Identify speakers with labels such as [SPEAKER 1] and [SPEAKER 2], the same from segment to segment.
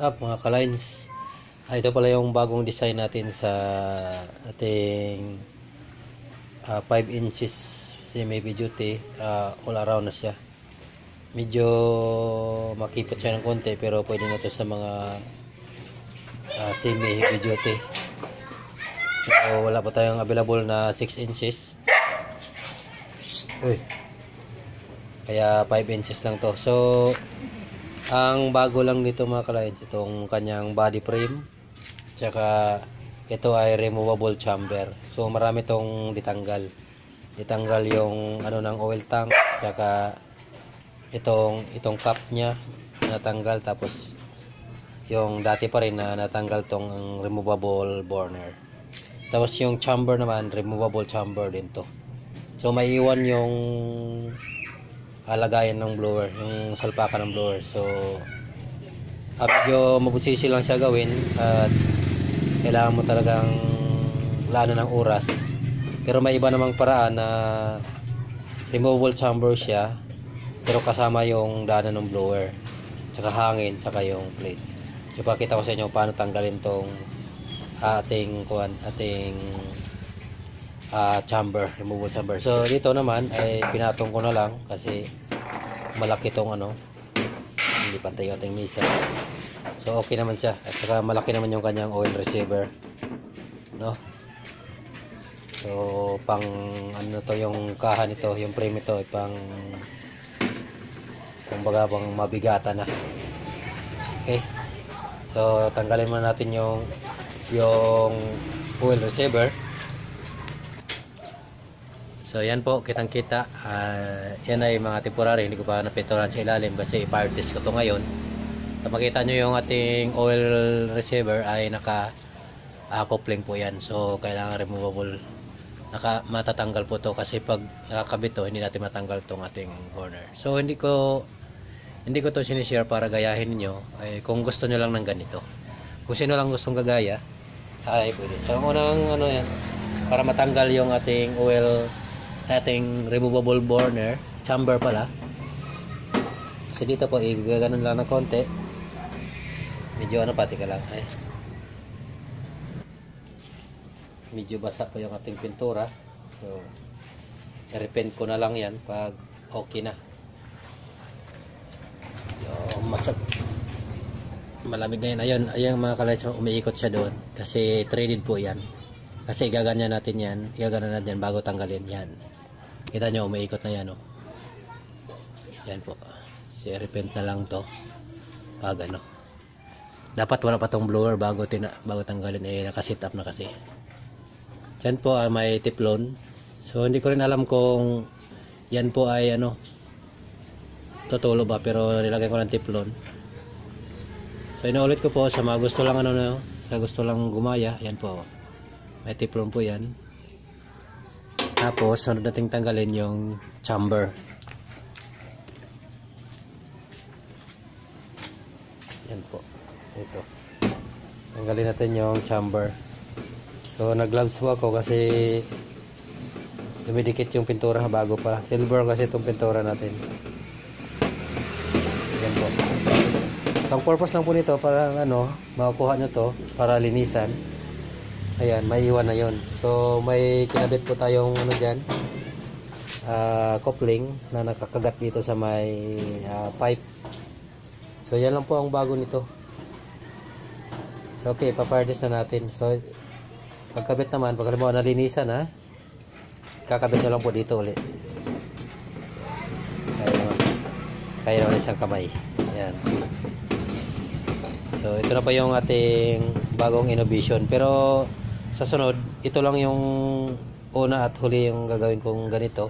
[SPEAKER 1] up mga ka-lines? Ito pala yung bagong design natin sa ating 5 inches semi heavy duty, all around na siya. Medyo makipot siya ng konti pero pwede na to sa mga semi heavy duty. So wala pa tayong available na 6 inches. Uy. Kaya 5 inches lang to. So ang bago lang dito mga ka-lines, itong kanyang body frame, tsaka ito ay removable chamber. So marami tong ditanggal yung ano ng oil tank, tsaka itong cap nya natanggal, tapos yung dati pa rin na natanggal tong removable burner. Tapos yung chamber naman, removable chamber din to. So may iwan yung lagayan ng blower, yung salpakan ng blower. So medyo mabusisi lang siya gawin at kailangan mo talagang lano ng oras. Pero may iba namang paraan na removable chamber siya pero kasama yung daanan ng blower, tsaka hangin, tsaka yung plate. So pakita ko sa inyo paano tanggalin tong ating chamber, removable chamber. So dito naman ay pinatong ko na lang kasi malaki tong hindi pantay yung ating misa. So okay naman siya, at saka malaki naman yung kanyang oil receiver, no? So pang to yung kaha nito, yung frame ito ay pang kumbaga pang mabigatan na. Okay, so tanggalin muna natin yung oil receiver. So yan po, kitang kita, yan ay mga temporary, hindi ko pa napinturan sa ilalim kasi i-fire test ko to ngayon. So makita nyo yung ating oil receiver ay naka-coupling po yan. So kailangan removable, matatanggal po to kasi pag nakakabit to, hindi natin matanggal tong ating burner. So hindi ko to sinishare para gayahin niyo, ay kung gusto nyo lang ng ganito. Kung sino lang gustong gagaya ay pwede. So unang yan, para matanggal yung ating removable burner chamber pala, kasi dito po igaganon lang ng konti, medyo pati ka lang, medyo basa po yung ating pintura. So i-repaint ko na lang yan pag okay na. Yung malamig na yan, ayun mga ka-lines, umiikot siya doon kasi threaded po yan. Kasi igaganyan natin yan, bago tanggalin yan. Kita nyo, umiikot na yan, yan po. So i-repaint na lang to pag dapat wala pa tong blower bago tanggalin, nakasit up na kasi. Yan po may tiplon. So hindi ko rin alam kung yan po ay tutulo ba, pero nilagay ko ng tiplon. So inuulit ko po sa mga gusto lang sa gusto lang gumaya, yan po. May tiplon po yan. Tapos sunod nating tanggalin yung chamber. Yan po. Ito. Tanggalin natin yung chamber. So nag-gloves po ako kasi dumidikit yung pintura bago pa. Silver kasi itong pintura natin. Yan po. Ang purpose lang po nito para makakuha nyo to para linisan. Ayan, may iwan na yon. So may kinabit po tayong dyan, coupling na nakakagat dito sa may pipe. So yan lang po ang bago nito. So okay, pa-fire test na natin. So pagkabit naman, pag halimbawa nalinisan kakabit nyo lang po dito ulit. Kaya naman isang kamay. Ayan. So ito na pa yung ating bagong innovation, pero sa sunod ito lang yung una at huli yung gagawin kong ganito,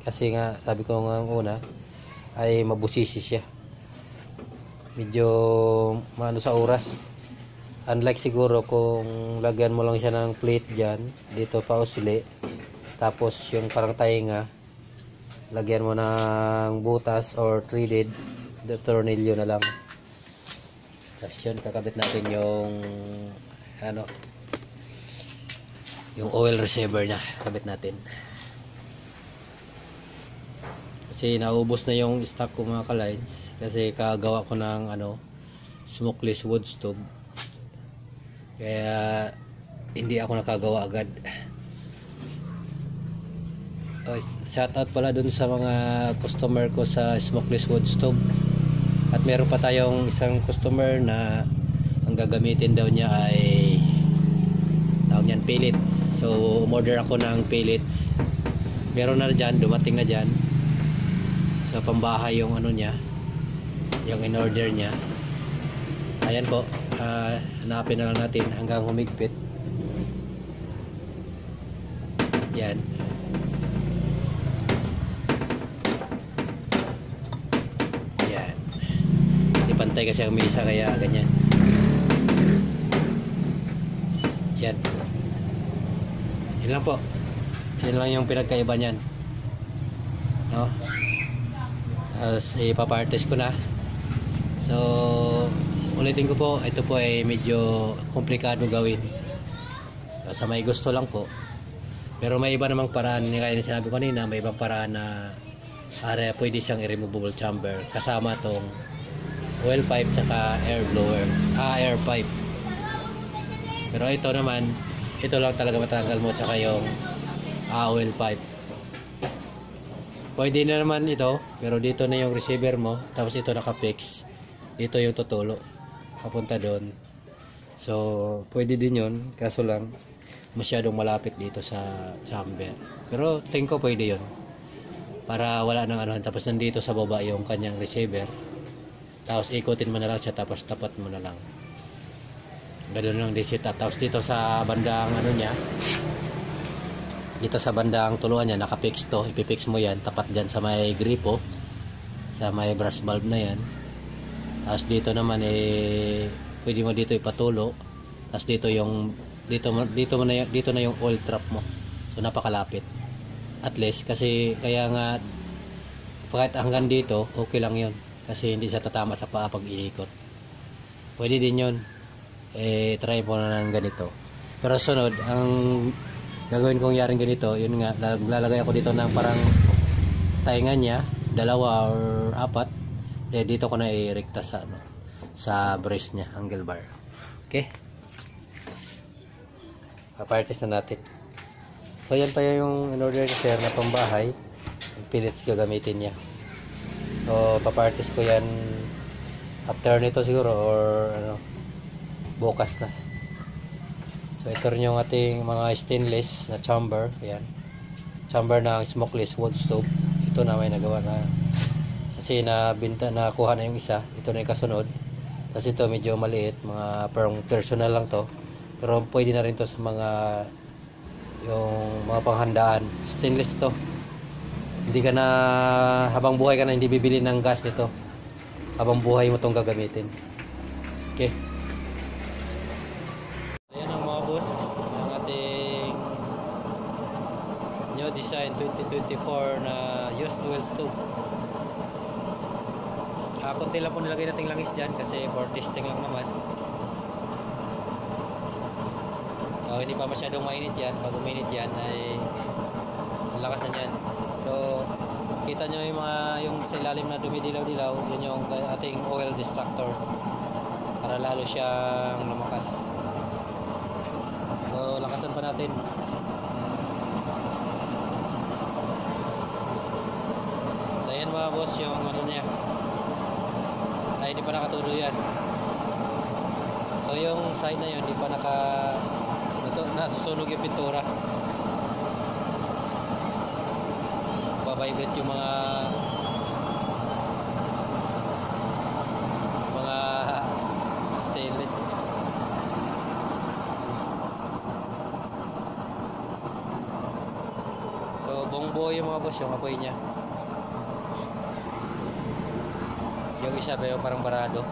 [SPEAKER 1] kasi nga sabi ko nga una ay mabusisi siya, medyo sa oras. Unlike siguro kung lagyan mo lang siya ng plate dyan, dito pa usli, tapos yung parang tainga lagyan mo ng butas or threaded tornilyo na lang. Tapos yun, kakabit natin yung oil receiver niya, kabit natin. Kasi naubos na yung stock ko mga ka-lines, kasi kagawa ko ng smokeless wood stove. Kaya hindi ako nakagawa agad. Shout out pala dun sa mga customer ko sa smokeless wood stove. At meron pa tayong isang customer na ang gagamitin daw niya ay tawag niyan pellets. So umorder ako ng pellets. Meron na dyan, dumating na dyan. So pambahay yung ano niya, yung in order niya. Ayan po, hanapin na lang natin hanggang humigpit. Yan. Yan. Di pantay kasi ang mesa kaya ganyan. Yan. Yan lang po. Yan lang yung pinagkaiba niyan. No? Ipapartest ko na. So ulitin ko po, ito po ay medyo komplikado gawin. Sa may gusto lang po. Pero may iba namang paraan, kaya na sinabi ko kanina, may ibang paraan na pwede siyang i-removable chamber kasama tong oil pipe tsaka air blower, air pipe. Pero ito naman, ito lang talaga matanggal mo tsaka yung oil pipe. Pwede na naman ito, pero dito na yung receiver mo, tapos ito naka-fix. Dito yung tutulo papunta doon. So pwede din yun, kaso lang masyadong malapit dito sa chamber. Pero tingin ko pwede yun, para wala nang ano. Tapos nandito sa baba yung kanyang receiver, tapos ikutin mo na lang siya, tapos tapat mo na lang. Ganun lang di setup. Tapos dito sa bandang ano niya, dito sa bandang tuluan niya, nakapix to. Ipipix mo yan, tapat dyan sa may gripo, sa may brass bulb na yan. Tapos dito naman pwede mo dito ipatulo. Tapos dito yung dito na yung oil trap mo. So napakalapit. At least kasi kaya nga kahit hanggang dito okay lang yun, kasi hindi siya tatama sa paa pag iikot. Pwede din yun. Try po na ng ganito. Pero sunod, ang gagawin kong yaring ganito, yun nga, lalagay ako dito ng parang tainga niya, 2 or 4. Dito ko na i-rekta sa ano, sa brace niya, angle bar. Okay? Papartis na natin. So yan pa yung in-order ni sir na pambahay. Yung pellets gagamitin niya. So papartis ko yan after nito siguro, or ano, bukas na. So ito rin yung ating mga stainless na chamber. Ayan, chamber ng smokeless wood stove. Ito na may nagawa na, kasi nakuha na yung isa. Ito na yung kasunod. Tapos ito medyo maliit, mga personal lang to. Pero pwede na rin to sa mga yung mga panghandaan. Stainless to. Hindi ka na, habang buhay ka na hindi bibili ng gas nito. Habang buhay mo tong gagamitin. Okay. Ayan ang mga boss, ang ating new design 2024 na used oil stove. Kunti lang po nilagay nating langis dyan kasi for testing lang naman. Hindi pa masyadong mainit yan. Pag uminit yan ay lakas na yan. So kita nyo yung sa ilalim na dumidilaw-dilaw, yun yung ating oil distractor para lalo siyang lumakas. So lakasan pa natin. Ayan mga boss yung ano niya, ay hindi pa nakatulo yan. So yung side na yun hindi pa nasusunog yung pintura. Babibrate yung mga stainless. So buong buo yung mga boss yung apoy niya. Yung isa ba yung parang barado.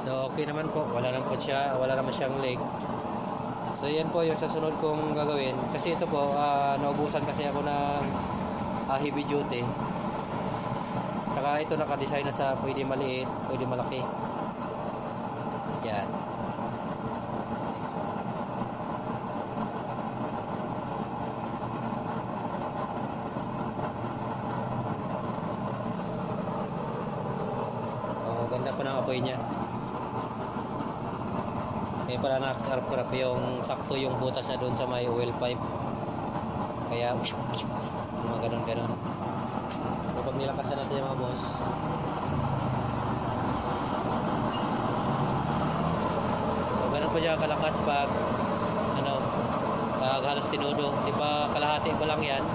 [SPEAKER 1] So okay naman po, wala naman siyang leg. So yan po yung sasunod kong gagawin, kasi ito po naubusan kasi ako ng heavy duty. Saka ito naka-design na sa pwede maliit, pwede malaki. Yan. ganda po ng apoy niya. Kaya pala nakarap-karap yung sakto yung butas na doon sa may oil pipe. Kaya mga ganun-ganun. Kapag nilakasan natin yung mga boss, so, ganun po siya kalakas pag pag halos tinudo. Di ba kalahati ko lang yan.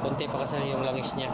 [SPEAKER 1] Konti pa kasi yung langis niya.